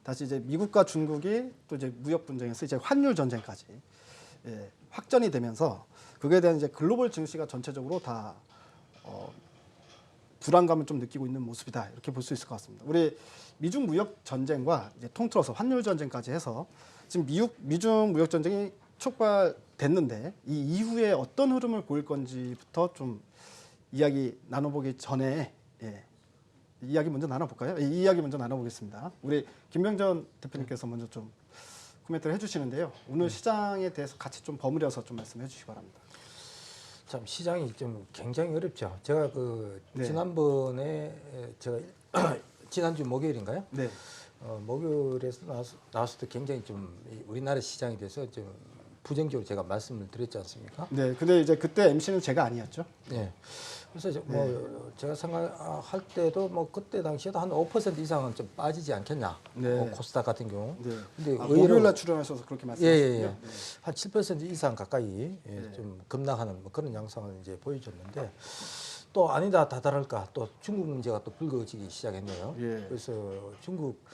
다시 이제 미국과 중국이 또 이제 무역 분쟁에서 이제 환율 전쟁까지 확전이 되면서 그거에 대한 이제 글로벌 증시가 전체적으로 다 불안감을 좀 느끼고 있는 모습이다 이렇게 볼 수 있을 것 같습니다. 우리 미중 무역 전쟁과 이제 통틀어서 환율 전쟁까지 해서 지금 미중 무역 전쟁이 촉발됐는데 이 이후에 어떤 흐름을 보일 건지부터 좀 이야기 나눠보기 전에 이야기 먼저 나눠볼까요? 이 이야기 먼저 나눠보겠습니다. 우리 김병전 대표님께서 먼저 좀 코멘트를 해주시는데요. 오늘 시장에 대해서 같이 좀 버무려서 좀 말씀해 주시기 바랍니다. 참 시장이 좀 굉장히 어렵죠. 제가 네. 지난번에 제가 지난주 목요일인가요? 네. 목요일에서 나왔을 때 굉장히 좀 우리나라 시장에 대해서 좀 부정적으로 제가 말씀을 드렸지 않습니까? 네. 근데 이제 그때 MC는 제가 아니었죠. 네. 그래서 제가 생각할 때도 그때 당시에도 한 5% 이상은 좀 빠지지 않겠냐. 네. 코스닥 같은 경우. 네. 근데 목요일 날 출연하셔서 그렇게 말씀하셨군요. 네. 한 7% 이상 가까이 좀 급락하는 그런 양상을 이제 보여줬는데 또 아니다 다다를까 또 중국 문제가 또 불거지기 시작했네요. 그래서 중국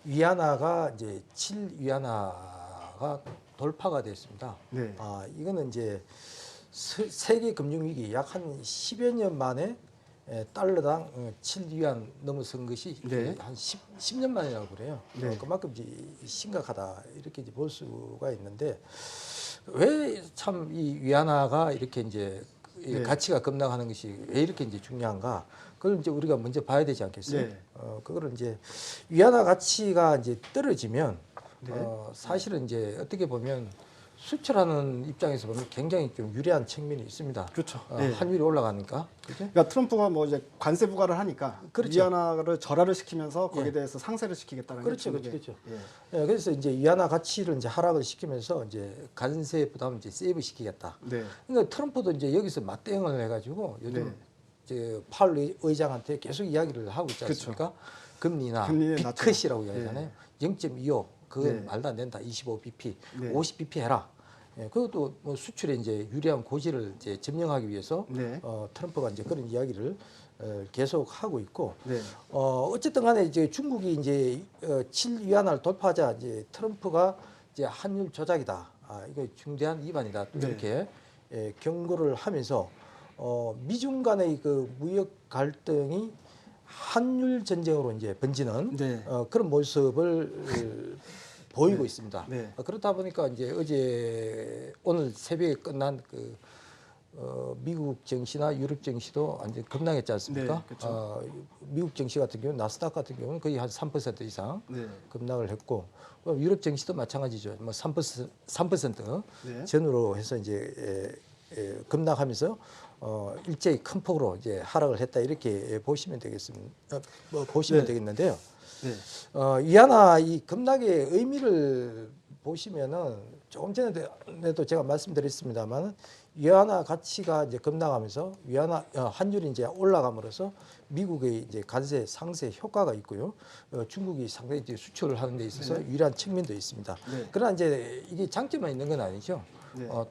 위안화가 이제 7위안화가 돌파가 됐습니다. 네. 이거는 이제 세계 금융위기 약 한 10여 년 만에 달러당 7위안 넘어선 것이 한 10년 만이라고 그래요. 그만큼 이제 심각하다 이렇게 이제 볼 수가 있는데 왜 참 이 위안화가 이렇게 이제 가치가 급락하는 것이 왜 이렇게 이제 중요한가? 그걸 이제 우리가 먼저 봐야 되지 않겠어요? 그거를 이제 위안화 가치가 이제 떨어지면 사실은 이제 어떻게 보면 수출하는 입장에서 보면 굉장히 좀 유리한 측면이 있습니다. 그렇죠. 환율이 올라가니까. 그죠? 그러니까 트럼프가 뭐 이제 관세 부과를 하니까 그렇죠. 위안화를 절하를 시키면서 거기에 대해서 상세를 시키겠다는 그렇죠, 게 그렇죠. 그래서 이제 위안화 가치를 이제 하락을 시키면서 이제 관세 부담을 이제 세이브 시키겠다. 그러니까 트럼프도 이제 여기서 맞대응을 해가지고 요즘 이제 파월 의장한테 계속 이야기를 하고 있지 않습니까? 금리나 빅컷이라고 이야기하잖아요. 0.25 그건 말도 안 된다. 25bp, 50bp 해라. 그것도 뭐 수출에 이제 유리한 고지를 이제 점령하기 위해서 트럼프가 이제 그런 이야기를 계속 하고 있고 어쨌든 간에 이제 중국이 이제 7위안화를 돌파하자 이제 트럼프가 이제 환율 조작이다. 이거 중대한 위반이다. 또 이렇게 경고를 하면서 미중 간의 그 무역 갈등이 환율 전쟁으로 이제 번지는 그런 모습을 보이고 있습니다. 그렇다 보니까 이제 오늘 새벽에 끝난 그 미국 증시나 유럽 증시도 완전 급락했지 않습니까? 미국 증시 같은 경우는 나스닥 같은 경우는 거의 한 3% 이상 급락을 했고 유럽 증시도 마찬가지죠. 뭐 3% 전후로 해서 이제 급락하면서 일제히 큰 폭으로 이제 하락을 했다 이렇게 보시면 되겠습니다. 보시면 되겠는데요. 위안화 이 급락의 의미를 보시면은 조금 전에도 제가 말씀드렸습니다만 위안화 가치가 이제 급락하면서 위안화 환율이 이제 올라감으로써 미국의 이제 관세 상세 효과가 있고요. 중국이 상당히 이제 수출을 하는 데 있어서 유리한 측면도 있습니다. 그러나 이제 이게 장점만 있는 건 아니죠.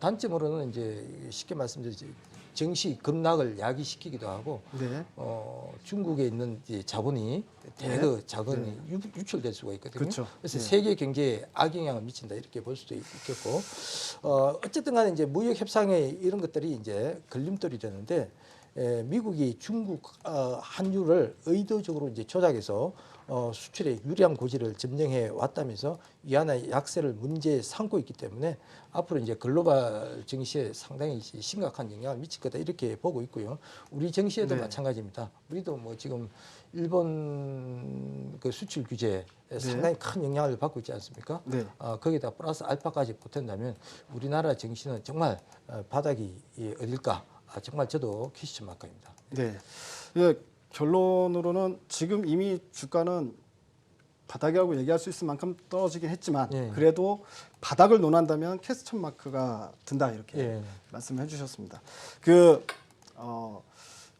단점으로는 이제 쉽게 말씀드리지 증시 급락을 야기시키기도 하고 중국에 있는 이제 자본이 대거 자본이 유출될 수가 있거든요. 그래서 세계 경제에 악영향을 미친다 이렇게 볼 수도 있겠고 어쨌든 간에 이제 무역 협상에 이런 것들이 이제 걸림돌이 되는데 미국이 중국 환율을 의도적으로 이제 조작해서 수출에 유리한 고지를 점령해 왔다면서 위안화 약세를 문제에 삼고 있기 때문에 앞으로 이제 글로벌 증시에 상당히 심각한 영향을 미칠 거다 이렇게 보고 있고요. 우리 증시에도 마찬가지입니다. 우리도 뭐 지금 일본 그 수출 규제에 상당히 큰 영향을 받고 있지 않습니까? 거기다 플러스 알파까지 보탠다면 우리나라 증시는 정말 바닥이 어딜까? 정말 저도 퀴즈점 마크입니다. 결론으로는 지금 이미 주가는 바닥이라고 얘기할 수 있을 만큼 떨어지긴 했지만 그래도 바닥을 논한다면 캐스천 마크가 든다 이렇게 말씀을 해주셨습니다.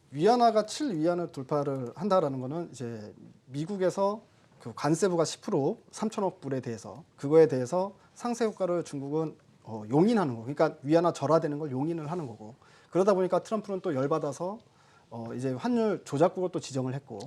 위안화가 7위안을 돌파를 한다라는 거는 이제 미국에서 그 관세부가 10% 3천억 불에 대해서 그거에 대해서 상세 효과를 중국은 용인하는 거. 그러니까 위안화 절하되는 걸 용인을 하는 거고 그러다 보니까 트럼프는 또 열받아서 이제 환율 조작국을 또 지정을 했고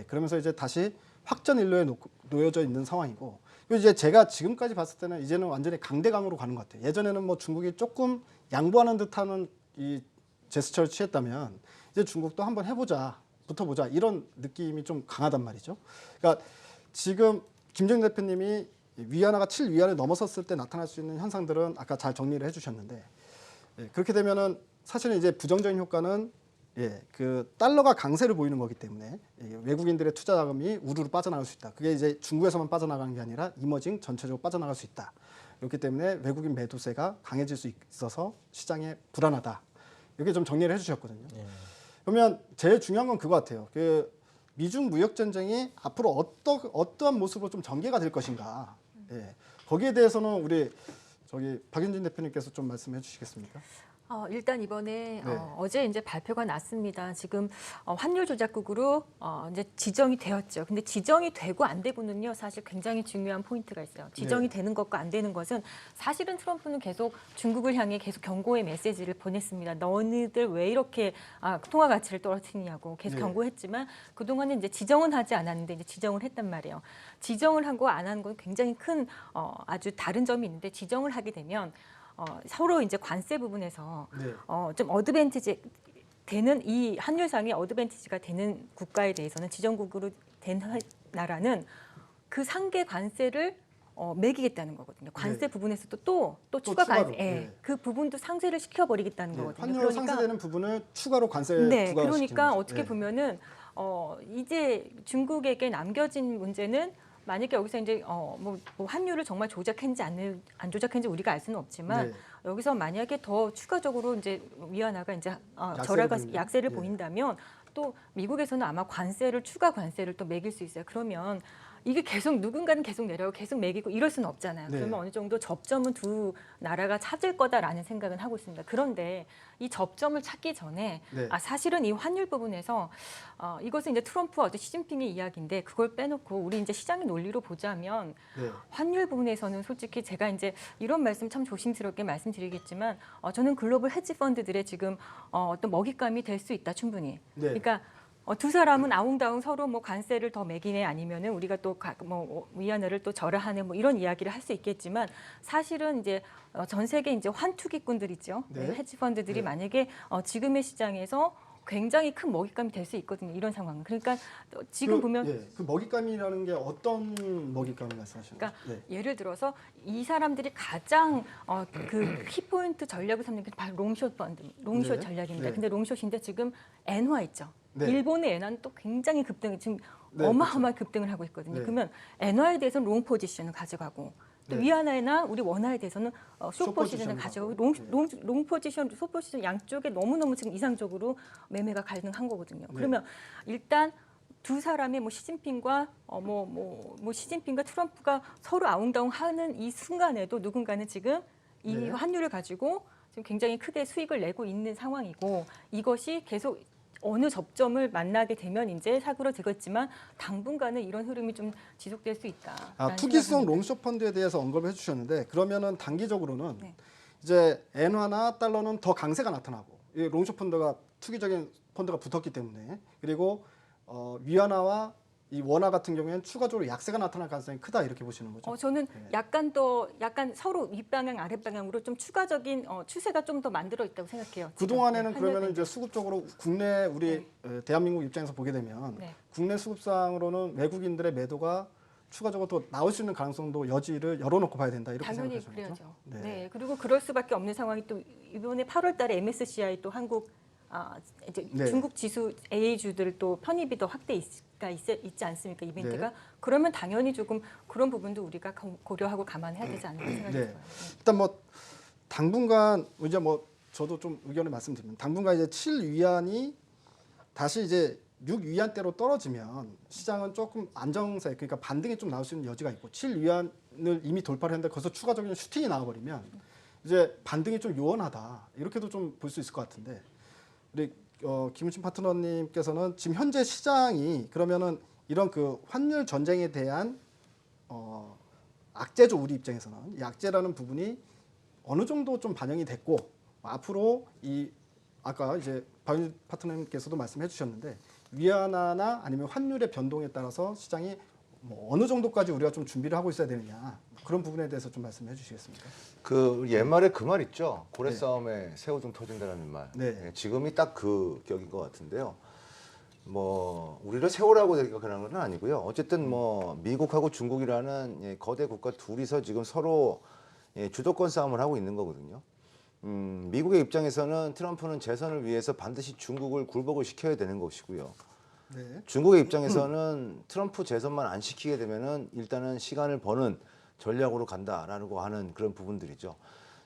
그러면서 이제 다시 확전 일로에 놓여져 있는 상황이고, 그리고 이제 제가 지금까지 봤을 때는 이제는 완전히 강대강으로 가는 것 같아요. 예전에는 뭐 중국이 조금 양보하는 듯하는 이 제스처를 취했다면 이제 중국도 한번 해보자, 붙어보자 이런 느낌이 좀 강하단 말이죠. 그러니까 지금 김정인 대표님이 위안화가 7위안을 넘어섰을 때 나타날 수 있는 현상들은 아까 잘 정리를 해주셨는데, 그렇게 되면은 사실은 이제 부정적인 효과는 그 달러가 강세를 보이는 거기 때문에 외국인들의 투자 자금이 우르르 빠져나갈 수 있다. 그게 이제 중국에서만 빠져나가는 게 아니라 이머징 전체적으로 빠져나갈 수 있다. 그렇기 때문에 외국인 매도세가 강해질 수 있어서 시장에 불안하다. 이렇게 좀 정리를 해주셨거든요. 그러면 제일 중요한 건 그거 같아요. 그 미중 무역 전쟁이 앞으로 어떠한 모습으로 좀 전개가 될 것인가. 거기에 대해서는 우리 박윤진 대표님께서 좀 말씀해 주시겠습니까? 일단 이번에 네. 어제 이제 발표가 났습니다. 지금 환율 조작국으로 이제 지정이 되었죠. 근데 지정이 되고 안 되고는요, 사실 굉장히 중요한 포인트가 있어요. 지정이 네. 되는 것과 안 되는 것은 사실은 트럼프는 계속 중국을 향해 계속 경고의 메시지를 보냈습니다. 너희들 왜 이렇게 통화 가치를 떨어뜨리냐고 계속 네. 경고했지만 그동안은 이제 지정은 하지 않았는데 이제 지정을 했단 말이에요. 지정을 하고 안 하는 건 굉장히 큰 아주 다른 점이 있는데, 지정을 하게 되면 서로 이제 관세 부분에서 네. 좀 어드밴티지 되는, 이 환율상의 어드밴티지가 되는 국가에 대해서는, 지정국으로 된 나라는 그 상계 관세를 매기겠다는 거거든요. 관세 네. 부분에서도 또 추가 추가로, 관세, 네. 그 부분도 상세를 시켜버리겠다는 거거든요. 환율 상쇄되는 부분을 추가로 관세 네, 부과시키는 그러니까 거죠. 어떻게 보면은 이제 중국에게 남겨진 문제는, 만약에 여기서 이제 뭐 환율을 정말 조작했는지 안 조작했는지 우리가 알 수는 없지만, 네. 여기서 만약에 더 추가적으로 이제 위안화가 이제 약세를 예. 보인다면, 또 미국에서는 아마 추가 관세를 또 매길 수 있어요. 그러면 이게 계속 누군가는 계속 내려오고 계속 매기고 이럴 수는 없잖아요. 네. 그러면 어느 정도 접점은 두 나라가 찾을 거다라는 생각은 하고 있습니다. 그런데 이 접점을 찾기 전에 네. 사실은 이 환율 부분에서 이것은 이제 트럼프와 어제 시진핑의 이야기인데, 그걸 빼놓고 우리 이제 시장의 논리로 보자면, 네. 환율 부분에서는 솔직히 제가 이제 이런 말씀 참 조심스럽게 말씀드리겠지만, 저는 글로벌 헤지 펀드들의 지금 어떤 먹잇감이 될 수 있다, 충분히. 네. 그러니까 두 사람은 아웅다웅 서로 뭐 관세를 더 매기네, 아니면은 우리가 또 뭐 위안화를 또 절하하네, 뭐 이런 이야기를 할 수 있겠지만, 사실은 이제 전 세계 이제 환투기꾼들 있죠. 네. 헤지 펀드들이 네. 만약에 지금의 시장에서 굉장히 큰 먹잇감이 될 수 있거든요. 이런 상황은. 그러니까 지금 보면 그 먹잇감이라는 게 어떤 먹잇감을 말씀하시는 그러니까 거죠? 네. 예를 들어서 이 사람들이 가장 그 키포인트 전략을 삼는 게 바로 롱숏 펀드, 롱숏 네. 전략입니다. 네. 근데 롱숏인데 지금 엔화 있죠. 네. 일본의 엔화는 또 굉장히 지금 네, 어마어마하게 급등을 하고 있거든요. 네. 그러면 엔화에 대해서는 롱 포지션을 가져가고, 또 네. 위안화나 우리 원화에 대해서는 숏 포지션을 포지션을 가져가고, 가고. 롱 포지션, 숏 포지션 양쪽에 너무너무 지금 이상적으로 매매가 가능한 거거든요. 네. 그러면 일단 두 사람의 시진핑과 시진핑과 트럼프가 서로 아웅다웅 하는 이 순간에도 누군가는 지금 이 네. 환율을 가지고 지금 굉장히 크게 수익을 내고 있는 상황이고, 이것이 계속 어느 접점을 만나게 되면 이제 사그러들겠지만, 당분간은 이런 흐름이 좀 지속될 수 있다. 투기성 롱숏 펀드에 대해서 언급을 해주셨는데, 그러면은 단기적으로는 네. 이제 엔화나 달러는 더 강세가 나타나고, 이 롱숏 펀드가 투기적인 펀드가 붙었기 때문에, 그리고 위안화와 이 원화 같은 경우에는 추가적으로 약세가 나타날 가능성이 크다, 이렇게 보시는 거죠? 저는 네. 약간 서로 윗방향 아랫방향으로 좀 추가적인 추세가 좀 더 만들어 있다고 생각해요. 그 동안에는 네, 그러면 환율 이제 수급적으로 국내 우리 대한민국 입장에서 보게 되면 네. 국내 수급상으로는 외국인들의 매도가 추가적으로 또 나올 수 있는 가능성도 여지를 열어놓고 봐야 된다, 이렇게 당연히 생각하시는 거죠? 그래야죠. 네. 그리고 그럴 수밖에 없는 상황이 또 이번에 8월달에 MSCI 또 한국 이제 네. 중국 지수 AA 주들 또 편입이 더 확대가 있지 않습니까, 이벤트가? 네. 그러면 당연히 조금 그런 부분도 우리가 고려하고 감안해야 되지 않을까 생각이 네. 들어요. 일단 뭐 당분간 이제 뭐 저도 좀 의견을 말씀드리면, 당분간 이제 7위안이 다시 이제 6위안대로 떨어지면 시장은 조금 안정세, 그러니까 반등이 좀 나올 수 있는 여지가 있고, 7위안을 이미 돌파를 했는데 거기서 추가적인 슈팅이 나와버리면 이제 반등이 좀 요원하다, 이렇게도 좀 볼 수 있을 것 같은데, 우리 김우신 파트너님께서는 지금 현재 시장이 그러면은 이런 그 환율 전쟁에 대한 악재죠, 우리 입장에서는 이 악재라는 부분이 어느 정도 좀 반영이 됐고, 앞으로 이 아까 이제 박윤 파트너님께서도 말씀해 주셨는데, 위안화나 아니면 환율의 변동에 따라서 시장이 뭐 어느 정도까지 우리가 좀 준비를 하고 있어야 되느냐 그런 부분에 대해서 좀 말씀해 주시겠습니까? 그 옛말에 그 말 있죠. 고래 싸움에 새우등 터진다라는 말. 네. 예, 지금이 딱 그 격인 것 같은데요. 뭐 우리를 세우라고 생각하는 건 아니고요. 어쨌든 뭐 미국하고 중국이라는 예, 거대 국가 둘이서 지금 서로 예, 주도권 싸움을 하고 있는 거거든요. 미국의 입장에서는 트럼프는 재선을 위해서 반드시 중국을 굴복을 시켜야 되는 것이고요. 네. 중국의 입장에서는 트럼프 재선만 안 시키게 되면은 일단은 시간을 버는 전략으로 간다라고 하는 그런 부분들이죠.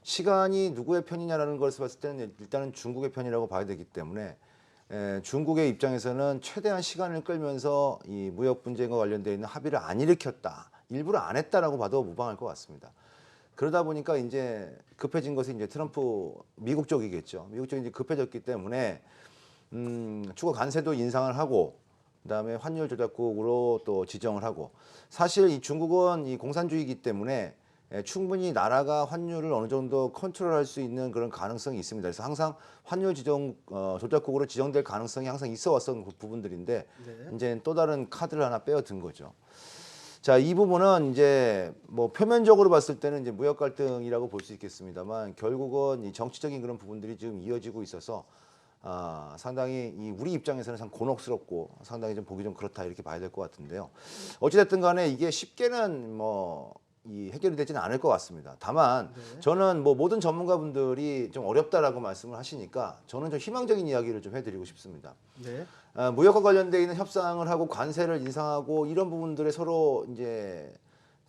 시간이 누구의 편이냐라는 것을 봤을 때는 일단은 중국의 편이라고 봐야 되기 때문에 중국의 입장에서는 최대한 시간을 끌면서 이 무역 분쟁과 관련되어 있는 합의를 안 일으켰다, 일부러 안 했다라고 봐도 무방할 것 같습니다. 그러다 보니까 이제 급해진 것이 이제 트럼프 미국 쪽이겠죠. 미국 쪽이 이제 급해졌기 때문에 추가 관세도 인상을 하고 그다음에 환율 조작국으로 또 지정을 하고 사실 이 중국은 이 공산주의이기 때문에 충분히 나라가 환율을 어느 정도 컨트롤할 수 있는 그런 가능성이 있습니다. 그래서 항상 환율 지정 조작국으로 지정될 가능성이 항상 있어 왔던 그 부분들인데 네. 이제 또 다른 카드를 하나 빼어든 거죠. 자, 이 부분은 이제 뭐 표면적으로 봤을 때는 이제 무역 갈등이라고 볼 수 있겠습니다만 결국은 이 정치적인 그런 부분들이 지금 이어지고 있어서 상당히 이 우리 입장에서는 참 곤혹스럽고 상당히 좀 보기 좀 그렇다 이렇게 봐야 될 것 같은데요. 어찌됐든 간에 이게 쉽게는 뭐 이 해결이 되지는 않을 것 같습니다. 다만 저는 뭐 모든 전문가분들이 좀 어렵다라고 말씀을 하시니까 저는 좀 희망적인 이야기를 좀 해드리고 싶습니다. 네. 무역과 관련되어 있는 협상을 하고 관세를 인상하고 이런 부분들에 서로 이제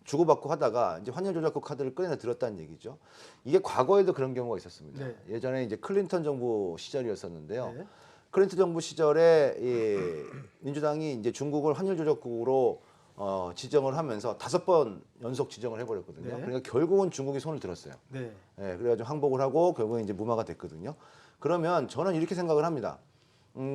주고받고 하다가 이제 환율 조작국 카드를 꺼내 들었다는 얘기죠. 이게 과거에도 그런 경우가 있었습니다. 네. 예전에 이제 클린턴 정부 시절이었었는데요. 네. 클린턴 정부 시절에 이 민주당이 이제 중국을 환율 조작국으로 지정을 하면서 5번 연속 지정을 해버렸거든요. 네. 그러니까 결국은 중국이 손을 들었어요. 네. 예, 그래가지고 항복을 하고 결국은 이제 무마가 됐거든요. 그러면 저는 이렇게 생각을 합니다.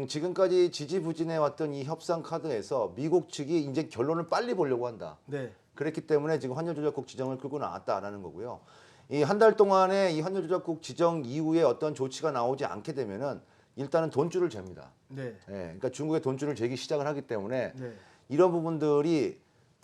지금까지 지지부진해 왔던 이 협상 카드에서 미국 측이 이제 결론을 빨리 보려고 한다. 네. 그랬기 때문에 지금 환율 조작국 지정을 끌고 나왔다라는 거고요. 이 한 달 동안에 이 환율 조작국 지정 이후에 어떤 조치가 나오지 않게 되면은 일단은 돈줄을 잽니다. 네. 예, 그러니까 중국의 돈줄을 재기 시작을 하기 때문에 네. 이런 부분들이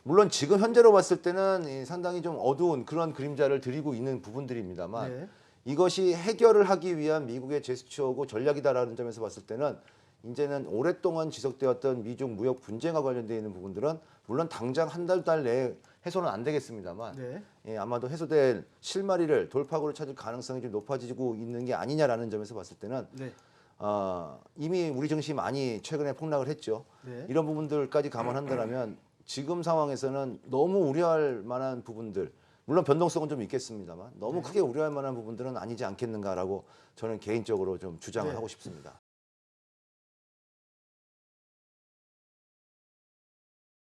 물론 지금 현재로 봤을 때는 상당히 좀 어두운 그런 그림자를 드리고 있는 부분들입니다만 네. 이것이 해결을 하기 위한 미국의 제스처고 전략이다라는 점에서 봤을 때는 이제는 오랫동안 지속되었던 미중 무역 분쟁과 관련되어 있는 부분들은 물론 당장 한 달, 달 내에 해소는 안 되겠습니다만 네. 예, 아마도 해소될 실마리를 돌파구를 찾을 가능성이 좀 높아지고 있는 게 아니냐라는 점에서 봤을 때는 네. 이미 우리 증시 많이 최근에 폭락을 했죠. 네. 이런 부분들까지 감안한다면 지금 상황에서는 너무 우려할 만한 부분들 물론 변동성은 좀 있겠습니다만 너무 크게 우려할 만한 부분들은 아니지 않겠는가라고 저는 개인적으로 좀 주장을 네. 하고 싶습니다.